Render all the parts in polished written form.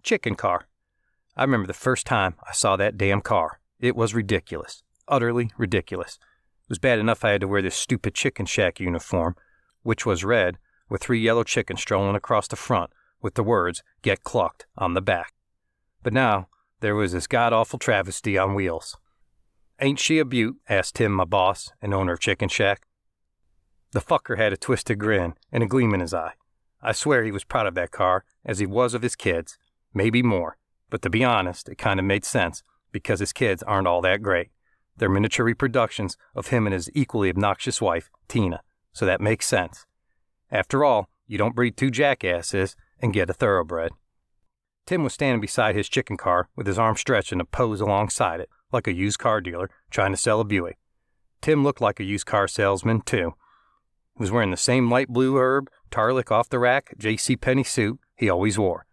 Chicken car. I remember the first time I saw that damn car. It was ridiculous. Utterly ridiculous. It was bad enough I had to wear this stupid chicken shack uniform, which was red, with 3 yellow chickens strolling across the front with the words, "Get clucked," on the back. But now, there was this god-awful travesty on wheels. "Ain't she a beaut?" asked Tim, my boss and owner of Chicken Shack. The fucker had a twisted grin and a gleam in his eye. I swear he was proud of that car, as he was of his kids. Maybe more. But to be honest, it kind of made sense, because his kids aren't all that great. They're miniature reproductions of him and his equally obnoxious wife, Tina, so that makes sense. After all, you don't breed 2 jackasses and get a thoroughbred. Tim was standing beside his chicken car with his arm stretched in a pose alongside it, like a used car dealer trying to sell a Buick. Tim looked like a used car salesman, too. He was wearing the same light blue herb, Tarlick off-the-rack, JCPenney suit he always wore.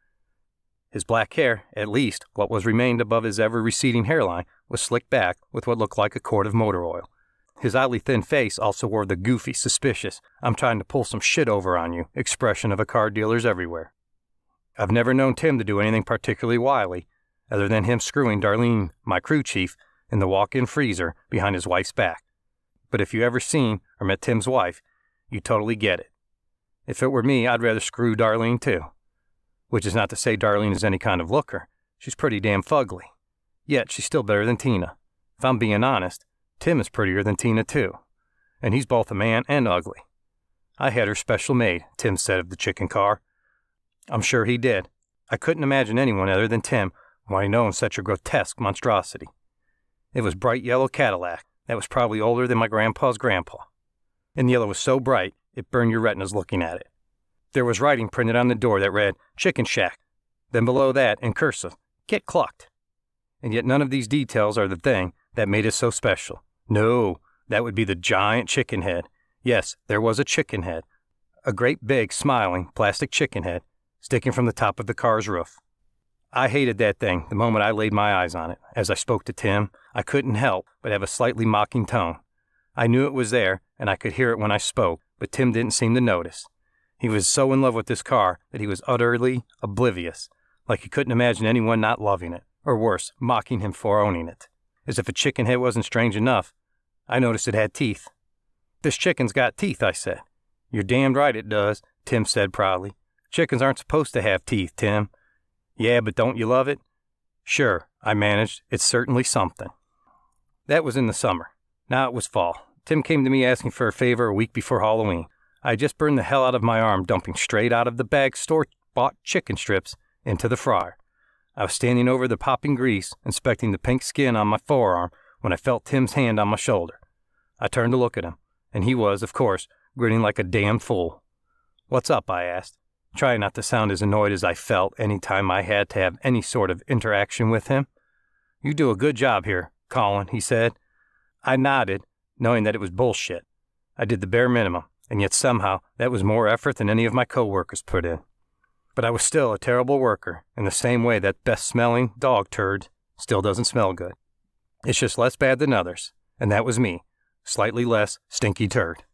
His black hair, at least what was remained above his ever-receding hairline, was slicked back with what looked like a quart of motor oil. His oddly thin face also wore the goofy, suspicious, "I'm trying to pull some shit over on you" expression of a car dealer's everywhere. I've never known Tim to do anything particularly wily, other than him screwing Darlene, my crew chief, in the walk-in freezer behind his wife's back. But if you ever seen or met Tim's wife, you totally get it. If it were me, I'd rather screw Darlene too. Which is not to say Darlene is any kind of looker. She's pretty damn fugly. Yet she's still better than Tina. If I'm being honest, Tim is prettier than Tina too. And he's both a man and ugly. I had her special made, Tim said of the chicken car. I'm sure he did. I couldn't imagine anyone other than Tim wanting to own such a grotesque monstrosity. It was bright yellow Cadillac that was probably older than my grandpa's grandpa. And the yellow was so bright, it burned your retinas looking at it. There was writing printed on the door that read, "Chicken Shack." Then below that, in cursive, "Get clucked." And yet none of these details are the thing that made it so special. No, that would be the giant chicken head. Yes, there was a chicken head. A great big, smiling, plastic chicken head sticking from the top of the car's roof. I hated that thing the moment I laid my eyes on it. As I spoke to Tim, I couldn't help but have a slightly mocking tone. I knew it was there, and I could hear it when I spoke, but Tim didn't seem to notice. He was so in love with this car that he was utterly oblivious, like he couldn't imagine anyone not loving it, or worse, mocking him for owning it. As if a chicken head wasn't strange enough, I noticed it had teeth. "This chicken's got teeth," I said. "You're damned right it does," Tim said proudly. "Chickens aren't supposed to have teeth, Tim." "Yeah, but don't you love it?" "Sure," I managed. "It's certainly something." That was in the summer. Now it was fall. Tim came to me asking for a favor a week before Halloween. I had just burned the hell out of my arm dumping straight out of the bag store-bought chicken strips into the fryer. I was standing over the popping grease, inspecting the pink skin on my forearm, when I felt Tim's hand on my shoulder. I turned to look at him, and he was, of course, grinning like a damned fool. "What's up?" I asked, trying not to sound as annoyed as I felt any time I had to have any sort of interaction with him. "You do a good job here, Colin," he said. I nodded, knowing that it was bullshit. I did the bare minimum, and yet somehow that was more effort than any of my co-workers put in. But I was still a terrible worker, in the same way that best-smelling dog turd still doesn't smell good. It's just less bad than others, and that was me, slightly less stinky turd.